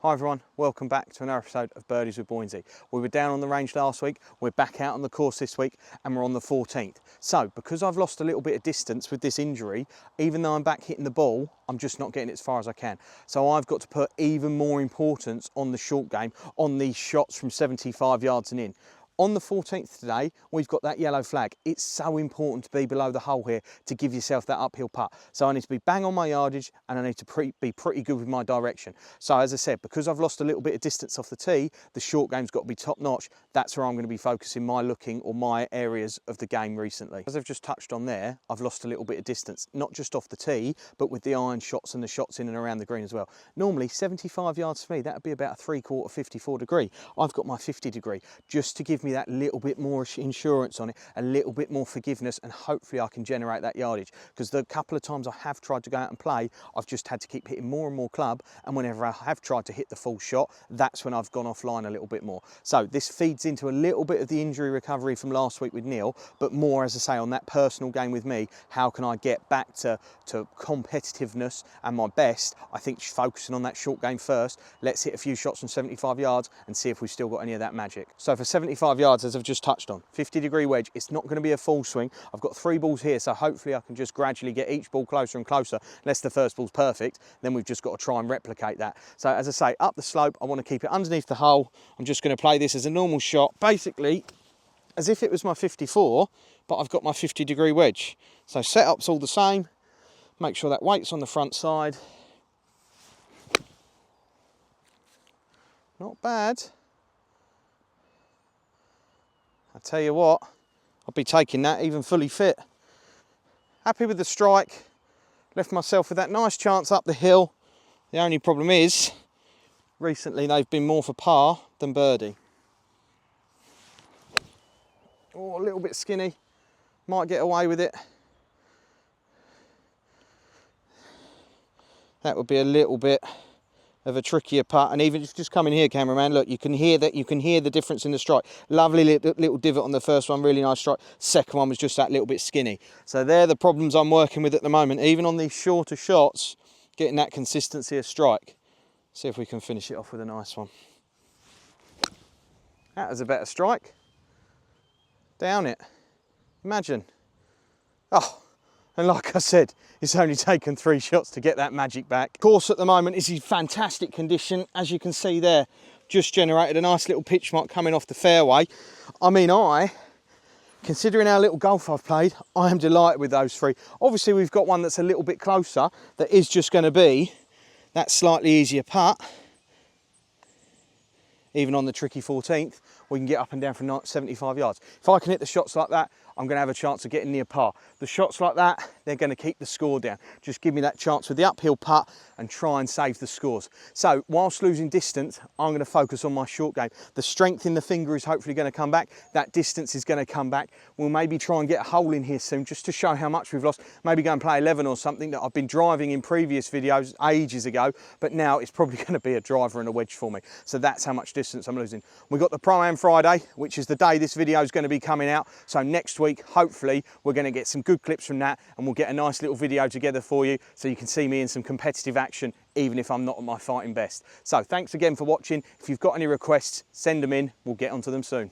Hi everyone, welcome back to another episode of Birdies with Boynsy. We were down on the range last week, we're back out on the course this week, and we're on the 14th. So, because I've lost a little bit of distance with this injury, even though I'm back hitting the ball, I'm just not getting it as far as I can. So I've got to put even more importance on the short game, on these shots from 75 yards and in. On the 14th today, we've got that yellow flag. It's so important to be below the hole here to give yourself that uphill putt. So I need to be bang on my yardage and I need to be pretty good with my direction. So as I said, because I've lost a little bit of distance off the tee, the short game's got to be top notch. That's where I'm going to be focusing my looking or my areas of the game recently. As I've just touched on there, I've lost a little bit of distance, not just off the tee, but with the iron shots and the shots in and around the green as well. Normally 75 yards for me, that would be about a 3/4 54 degree. I've got my 50 degree just to give me that little bit more insurance on it, a little bit more forgiveness, and hopefully I can generate that yardage. Because the couple of times I have tried to go out and play, I've just had to keep hitting more and more club, and whenever I have tried to hit the full shot, that's when I've gone offline a little bit more. So this feeds into a little bit of the injury recovery from last week with Neil, but more, as I say, on that personal game with me, how can I get back to competitiveness and my best? I think focusing on that short game first. Let's hit a few shots from 75 yards and see if we've still got any of that magic. So for 75 yards, as I've just touched on, 50-degree wedge, it's not going to be a full swing. I've got 3 balls here, so hopefully I can just gradually get each ball closer and closer, unless the first ball's perfect. Then we've just got to try and replicate that. So as I say, up the slope, I want to keep it underneath the hole. I'm just going to play this as a normal shot, basically as if it was my 54, but I've got my 50-degree wedge. So setup's all the same. Make sure that weight's on the front side. Not bad. I tell you what, I'll be taking that even fully fit. Happy with the strike. Left myself with that nice chance up the hill. The only problem is, recently they've been more for par than birdie. Oh, a little bit skinny. Might get away with it. That would be a little bit of a trickier putt, and even if you just come in here, cameraman, look, you can hear the difference in the strike. Lovely little divot on the first one, really nice strike. Second one was just that little bit skinny. So they're the problems I'm working with at the moment, even on these shorter shots, getting that consistency of strike. See if we can finish it off with a nice one. That was a better strike. Down it. Imagine. Oh. And like I said, it's only taken 3 shots to get that magic back. Course at the moment is in fantastic condition. As you can see there, just generated a nice little pitch mark coming off the fairway. I mean, considering how little golf I've played, I am delighted with those 3. Obviously, we've got one that's a little bit closer that is just going to be that slightly easier putt. Even on the tricky 14th, we can get up and down from 75 yards. If I can hit the shots like that, I'm going to have a chance of getting near par. The shots like that, they're going to keep the score down. Just give me that chance with the uphill putt and try and save the scores. So whilst losing distance, I'm going to focus on my short game. The strength in the finger is hopefully going to come back. That distance is going to come back. We'll maybe try and get a hole in here soon just to show how much we've lost. Maybe go and play 11 or something that I've been driving in previous videos ages ago, but now it's probably going to be a driver and a wedge for me. So that's how much distance I'm losing. We've got the Pro-Am Friday, which is the day this video is going to be coming out. So next week, hopefully, we're going to get some good clips from that and we'll get a nice little video together for you so you can see me in some competitive action, even if I'm not at my fighting best. So thanks again for watching. If you've got any requests, send them in. We'll get onto them soon.